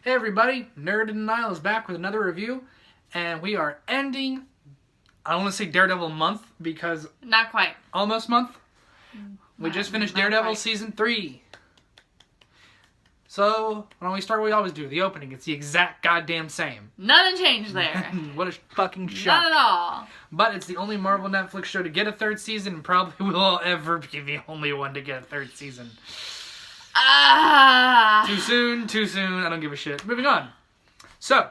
Hey everybody, Nerd in Denial is back with another review, and we are ending, I don't want to say Daredevil month, because... Not quite. Almost month? We just finished Daredevil Season 3. So, why don't we start what we always do, the opening. It's the exact goddamn same. Nothing changed there. What a fucking shock. Not at all. But it's the only Marvel Netflix show to get a third season, and probably will ever be the only one to get a third season. Too soon, I don't give a shit. Moving on. So,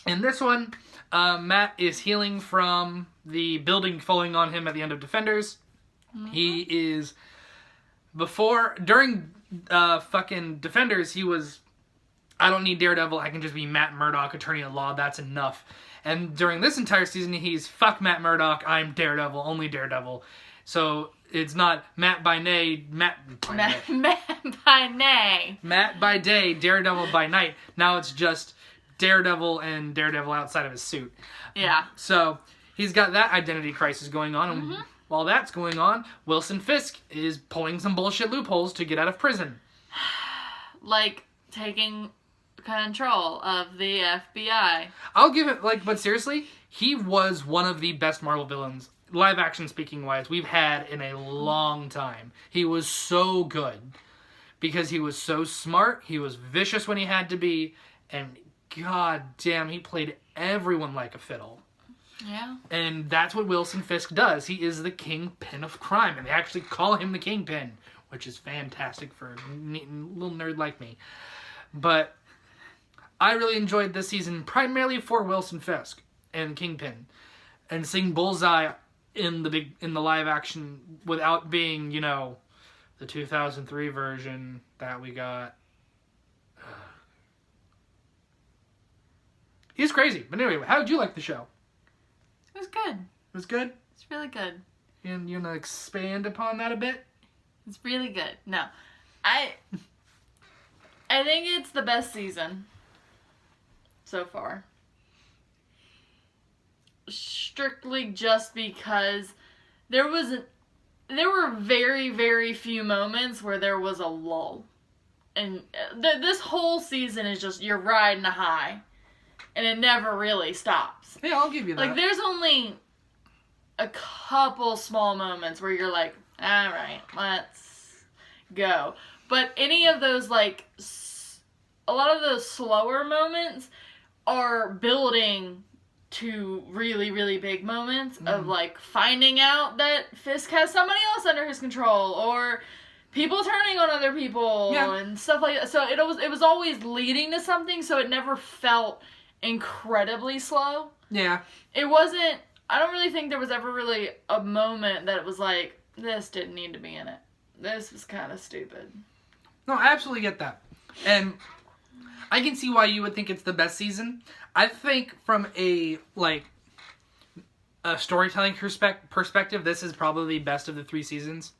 in this one, Matt is healing from the building falling on him at the end of Defenders. Mm-hmm. He is... During fucking Defenders, he was... I don't need Daredevil, I can just be Matt Murdock, attorney at law, that's enough. And during this entire season, he's, fuck Matt Murdock, I'm Daredevil, only Daredevil. So... It's not Matt by day, Matt by day, Daredevil by night. Now it's just Daredevil and Daredevil outside of his suit. Yeah. So he's got that identity crisis going on. And while that's going on, Wilson Fisk is pulling some bullshit loopholes to get out of prison. Like taking control of the FBI. I'll give it, but seriously, he was one of the best Marvel villains, live action speaking wise, we've had in a long time. He was so good because he was so smart, he was vicious when he had to be, and god damn, he played everyone like a fiddle. Yeah. And that's what Wilson Fisk does. He is the kingpin of crime, and they actually call him the Kingpin, which is fantastic for a little nerd like me. But I really enjoyed this season primarily for Wilson Fisk and Kingpin, and seeing Bullseye in the live action without being, the 2003 version that we got. He's crazy. But anyway, how did you like the show? It was good. It was good? It's really good. And you want to expand upon that a bit? It's really good. No. I think it's the best season so far. Strictly just because there were very, very few moments where there was a lull. And this whole season is just, you're riding a high. And it never really stops. Yeah, I'll give you that. There's only a couple small moments where you're like, alright, let's go. But any of those, a lot of those slower moments are building to really, really big moments of, finding out that Fisk has somebody else under his control, or people turning on other people, and stuff like that. So it was always leading to something, so it never felt incredibly slow. Yeah. It wasn't, I don't really think there was ever really a moment that it was like, this didn't need to be in it. This was kind of stupid. No, I absolutely get that. And I can see why you would think it's the best season. I think from a storytelling perspective, this is probably the best of the 3 seasons.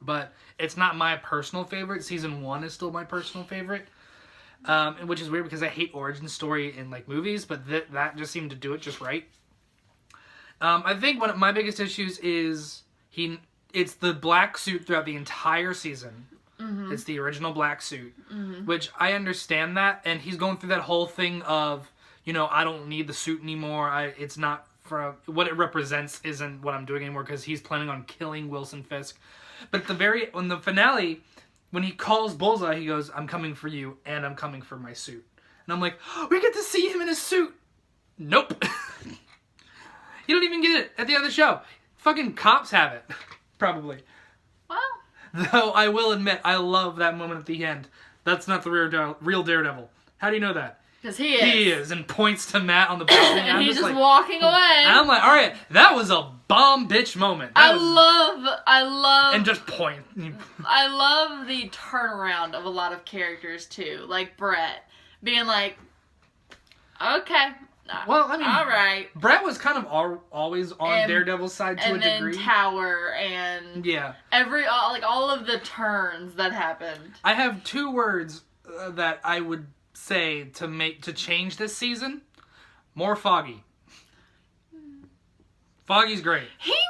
But it's not my personal favorite. Season 1 is still my personal favorite. Which is weird because I hate origin story in movies, but that just seemed to do it just right. I think one of my biggest issues is it's the black suit throughout the entire season. Mm-hmm. It's the original black suit, which I understand that, and he's going through that whole thing of, I don't need the suit anymore. It's not for what it represents isn't what I'm doing anymore, because he's planning on killing Wilson Fisk. But on the finale, when he calls Bullseye, he goes, "I'm coming for you, and I'm coming for my suit." And I'm like, oh, we get to see him in his suit. Nope. You don't even get it at the end of the show. Fucking cops have it, probably. Well. Though I will admit, I love that moment at the end. That's not the real Daredevil. How do you know that? Because he is. He is, and points to Matt on the balcony. And he's just walking away. And I'm like, alright, that was a bomb bitch moment. I love... And just point. I love the turnaround of a lot of characters, too. Like Brett. Being like, okay. Well, I mean, alright. Brett was kind of always on Daredevil's side to a degree. And then Tower, and... Yeah. all of the turns that happened. I have 2 words that I would say to change this season. More Foggy. Foggy's great.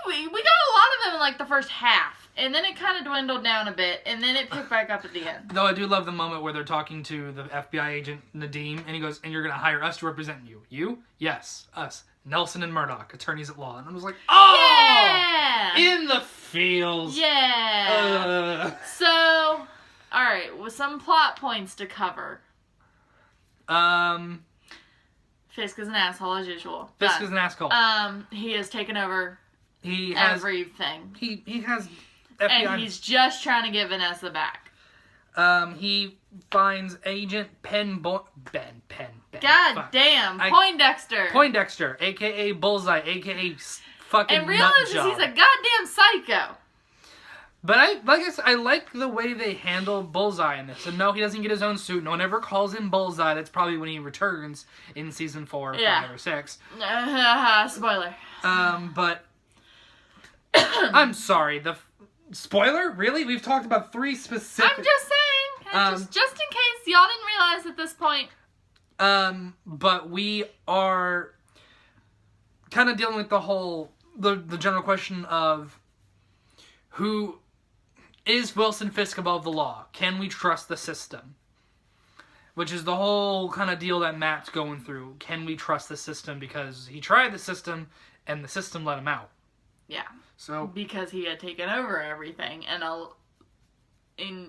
We got a lot of him in the first half. And then it kind of dwindled down a bit, and then it picked back up at the end. Though I do love the moment where they're talking to the FBI agent Nadeem, and he goes, "And you're gonna hire us to represent you? You? Yes, us. Nelson and Murdoch, attorneys at law." And I was like, "Oh, Yeah! in the fields." Yeah. So, all right, with some plot points to cover. Fisk is an asshole as usual. Fisk is an asshole. He has taken over. He has everything. He has FBI. And he's just trying to get Vanessa back. He finds Agent Ben. God damn, Poindexter. Poindexter, a.k.a. Bullseye, a.k.a. fucking and realizes nutjob. he's a goddamn psycho. But I like the way they handle Bullseye in this. And no, he doesn't get his own suit. No one ever calls him Bullseye. That's probably when he returns in season 4, 5, or 6. Spoiler. But I'm sorry. Spoiler? Really? We've talked about 3 specific. I'm just saying. Just in case y'all didn't realize at this point. But we are kind of dealing with the general question of who is Wilson Fisk above the law? Can we trust the system? Which is the whole kind of deal that Matt's going through. Can we trust the system? Because he tried the system, and the system let him out. Yeah. So because he had taken over everything and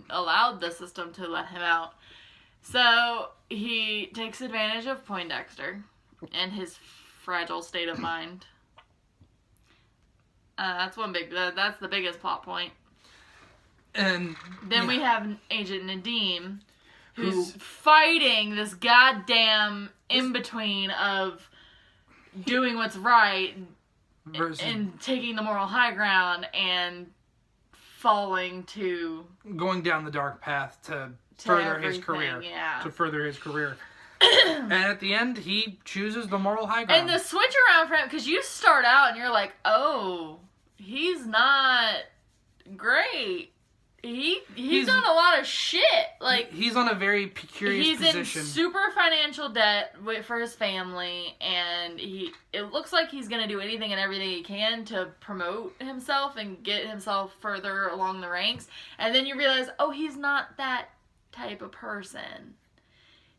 allowed the system to let him out. So he takes advantage of Poindexter and his fragile state of mind. That's the biggest plot point. And then we have Agent Nadeem, who's fighting this goddamn in-between of doing what's right and taking the moral high ground and falling to going down the dark path to further his career. Yeah. To further his career. And at the end, he chooses the moral high ground. And the switch around for him, because you start out and you're like, oh, he's not great. He's done a lot of shit. Like he's on a very curious position. He's in super financial debt for his family, and it looks like he's gonna do anything and everything he can to promote himself and get himself further along the ranks. And then you realize, oh, he's not that type of person.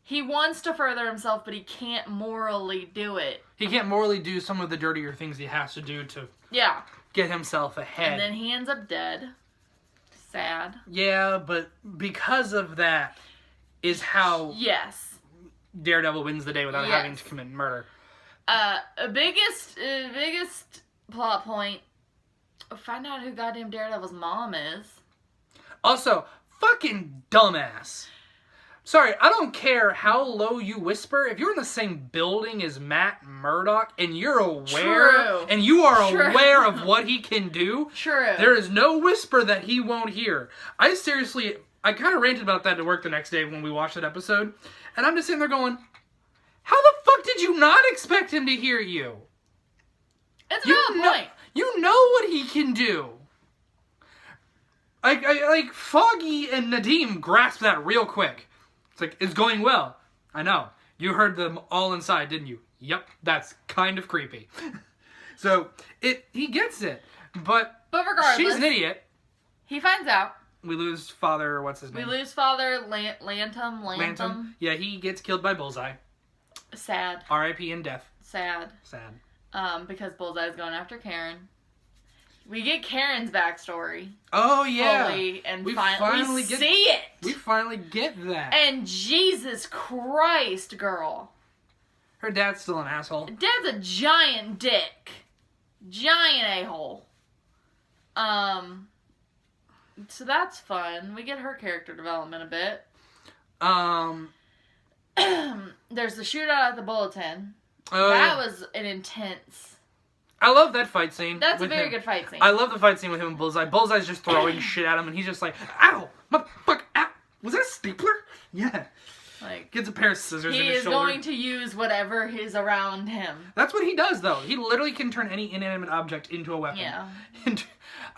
He wants to further himself, but he can't morally do it. He can't morally do some of the dirtier things he has to do to get himself ahead. And then he ends up dead. Sad. Yeah, but because of that is how Daredevil wins the day without having to commit murder. Biggest plot point, find out who goddamn Daredevil's mom is. Also, fucking dumbass. Sorry, I don't care how low you whisper. If you're in the same building as Matt Murdock and you're aware and you are aware of what he can do, there is no whisper that he won't hear. I kind of ranted about that at work the next day when we watched that episode, and I'm just sitting there going, how the fuck did you not expect him to hear you? It's a valid point. You know what he can do. Like Foggy and Nadeem grasp that real quick. It's like, it's going well. I know. You heard them all inside, didn't you? Yep, that's kind of creepy. So, he gets it. But regardless, she's an idiot. He finds out. We lose Father, what's his name? We lose Father Lantham. Yeah, he gets killed by Bullseye. Sad. R.I.P. in death. Sad. Because Bullseye's going after Karen. We get Karen's backstory. Oh, yeah. Fully, and we finally see it. We finally get that. And Jesus Christ, girl. Her dad's still an asshole. Dad's a giant dick. Giant a-hole. So that's fun. We get her character development a bit. There's the shootout at the Bulletin. That was an intense... I love that fight scene. That's a very good fight scene. I love the fight scene with him and Bullseye. Bullseye's just throwing shit at him, and he's just like, ow! Motherfucker, ow! Was that a stapler? Yeah. Like, gets a pair of scissors in his shoulder. He is going to use whatever is around him. That's what he does, though. He literally can turn any inanimate object into a weapon. Yeah. And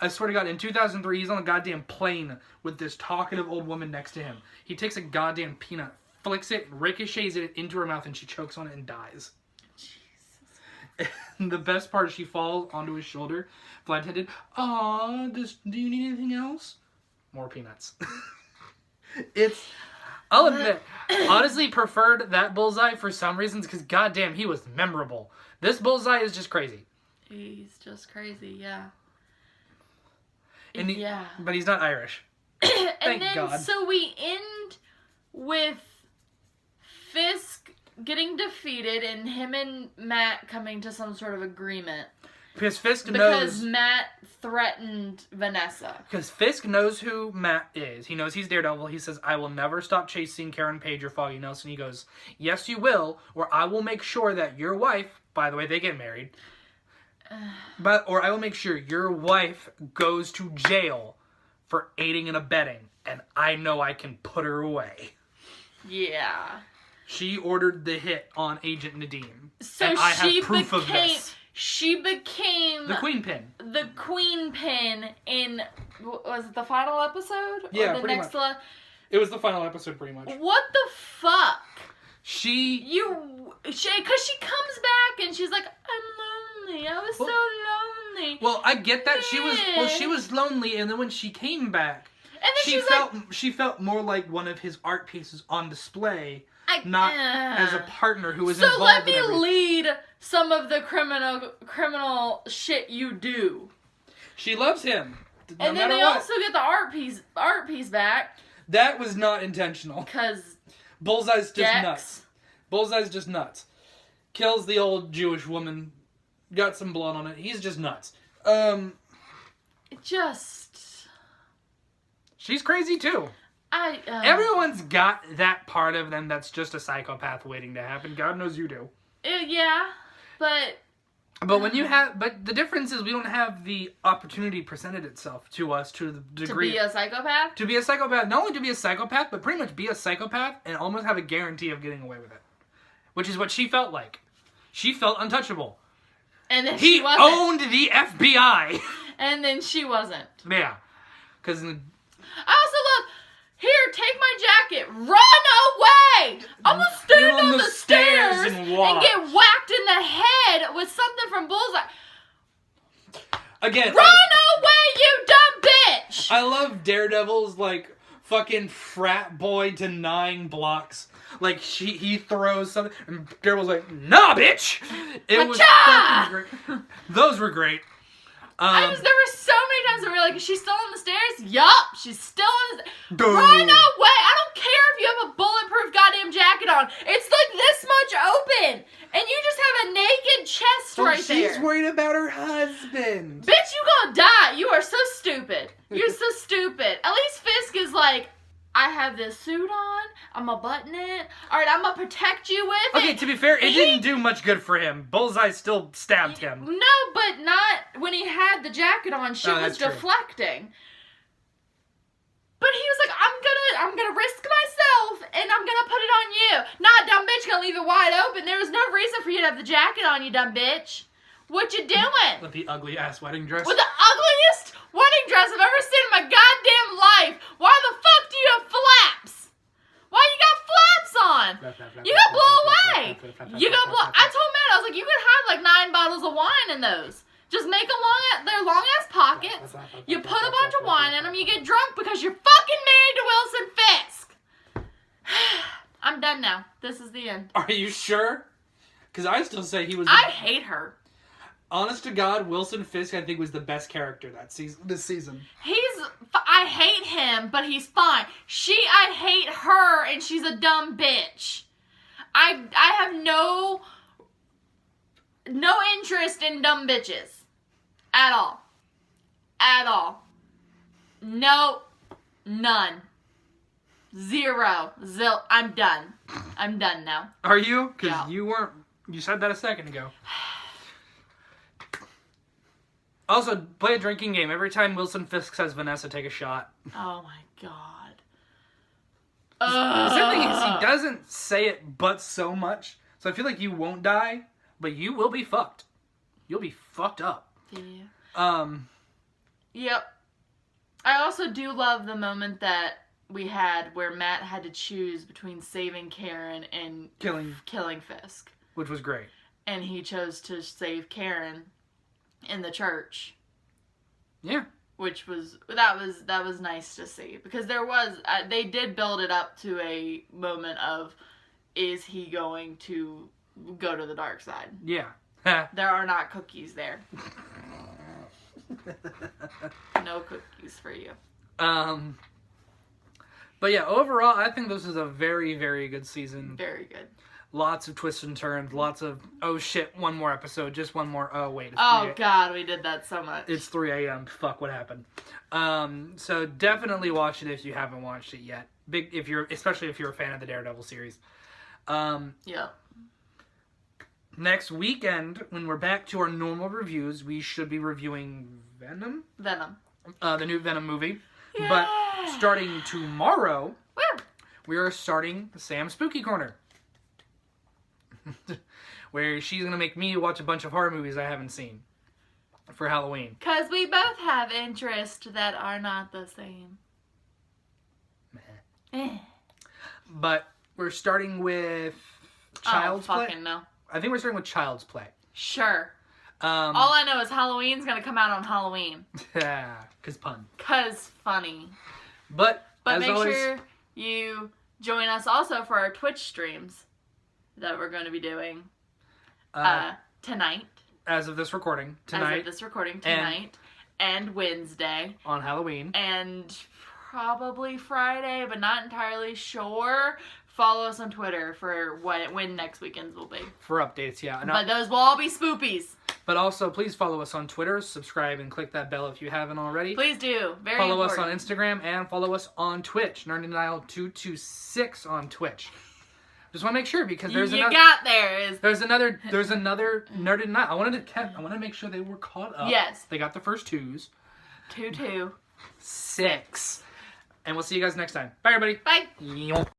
I swear to God, in 2003, he's on a goddamn plane with this talkative old woman next to him. He takes a goddamn peanut, flicks it, ricochets it into her mouth, and she chokes on it and dies. The best part is she falls onto his shoulder. Flight attendant, aw, do you need anything else? More peanuts. I'll admit, honestly preferred that Bullseye for some reasons because goddamn, he was memorable. This Bullseye is just crazy. He's just crazy, yeah. And but he's not Irish. And Thank then, God. so we end with Fisk getting defeated and him and Matt coming to some sort of agreement. Because Fisk knows... Because Matt threatened Vanessa. Because Fisk knows who Matt is. He knows he's Daredevil. He says, I will never stop chasing Karen Page or Foggy Nelson. He goes, yes, you will, or I will make sure that your wife... By the way, they get married. Or I will make sure your wife goes to jail for aiding and abetting. And I know I can put her away. Yeah. She ordered the hit on Agent Nadeem. So and I have proof of this. She became... The Queen Pin. The Queen Pin in... Was it the final episode? Yeah, or the pretty next much. It was the final episode, pretty much. What the fuck? Because she comes back and she's like, I'm lonely. I was so lonely. Well, I get that. She was lonely, and then when she came back, and then she felt more like one of his art pieces on display, not as a partner who was involved. So let me lead some of the criminal shit you do. She loves him. No and then they also get the art piece back. That was not intentional. Because Bullseye's just nuts. Bullseye's just nuts. Kills the old Jewish woman. Got some blood on it. He's just nuts. She's crazy too. Everyone's got that part of them that's just a psychopath waiting to happen. God knows you do. Yeah, but the difference is we don't have the opportunity presented itself to us to the degree... To be a psychopath? To be a psychopath. Not only to be a psychopath, but pretty much be a psychopath and almost have a guarantee of getting away with it. Which is what she felt like. She felt untouchable. And then he she wasn't. owned the FBI. And then she wasn't. Yeah. Because... I also love... Here, take my jacket. Run away! I'm gonna stand on the stairs and get whacked in the head with something from Bullseye. Again, run away, you dumb bitch! I love Daredevil's, like, fucking frat boy denying blocks. Like, he throws something, and Daredevil's like, nah, bitch! It was fucking great. Those were great. There were so many times where we were like, is she still on the stairs? Yup, she's still on the stairs. Run away! I don't care if you have a bulletproof goddamn jacket on. It's like this much open. And you just have a naked chest right there. She's worried about her husband. Bitch, you gonna die. You are so stupid. You're so stupid. At least Fisk is like, I have this suit on. I'm gonna button it. Alright, I'm gonna protect you with it. Okay, to be fair, it didn't do much good for him. Bullseye still stabbed him. No, but not when he had the jacket on. Shit was deflecting. But he was like, I'm gonna risk myself and I'm gonna put it on you. Nah, dumb bitch, gonna leave it wide open. There was no reason for you to have the jacket on, you dumb bitch. What you doing? With the ugly ass wedding dress. With the ugliest wedding dress I've ever seen in my goddamn life. Why the fuck do you have flaps? Why you got flaps on? You gotta blow away. You gotta blow. I told Matt, I was like, you could have like 9 bottles of wine in those. Just make them their long ass pockets. You put a bunch of wine in them. You get drunk because you're fucking married to Wilson Fisk. I'm done now. This is the end. Are you sure? Because I still say he was. I hate her. Honest to God, Wilson Fisk, I think, was the best character this season. I hate him, but he's fine. I hate her, and she's a dumb bitch. I have no interest in dumb bitches. At all. At all. No. None. Zero. I'm done. I'm done now. Are you? Because you said that a second ago. Also, play a drinking game. Every time Wilson Fisk says Vanessa, take a shot. Oh my god. The same thing is, he doesn't say it but so much. So I feel like you won't die, but you will be fucked. You'll be fucked up. Yeah. Yep. I also do love the moment that we had where Matt had to choose between saving Karen and killing Fisk. Which was great. and he chose to save Karen in the church. Yeah. Which was that was nice to see, because they did build it up to a moment of, is he going to go to the dark side? Yeah. There are not cookies there. No cookies for you. But yeah, overall, I think this is a very, very good season. Very good. Lots of twists and turns. Lots of, oh shit, one more episode. Just one more. Oh, wait. Oh, God, we did that so much. It's 3 a.m. Fuck, what happened? So definitely watch it if you haven't watched it yet. Especially if you're a fan of the Daredevil series. Yeah. Next weekend, when we're back to our normal reviews, we should be reviewing Venom. The new Venom movie. Yeah. But starting tomorrow, Woo! we are starting the Sam Spooky Corner. Where she's going to make me watch a bunch of horror movies I haven't seen for Halloween. Because we both have interests that are not the same. But we're starting with Child's Play. Fucking no. I think we're starting with Child's Play. Sure. All I know is Halloween's going to come out on Halloween. Yeah, because pun. Because funny. But as make always, sure you join us also for our Twitch streams that we're going to be doing tonight. As of this recording, tonight. And Wednesday. On Halloween. And probably Friday, but not entirely sure. Follow us on Twitter for when next weekends will be. For updates, yeah. But those will all be spoopies. But also, please follow us on Twitter, subscribe, and click that bell if you haven't already. Please do. Very follow important. us on Instagram and follow us on Twitch. NerdandNile226 on Twitch. Just want to make sure, because there's another. There's another Nerd and Nile. I wanted to make sure they were caught up. Yes. They got the first 2s. 2, 2. 6. And we'll see you guys next time. Bye, everybody. Bye.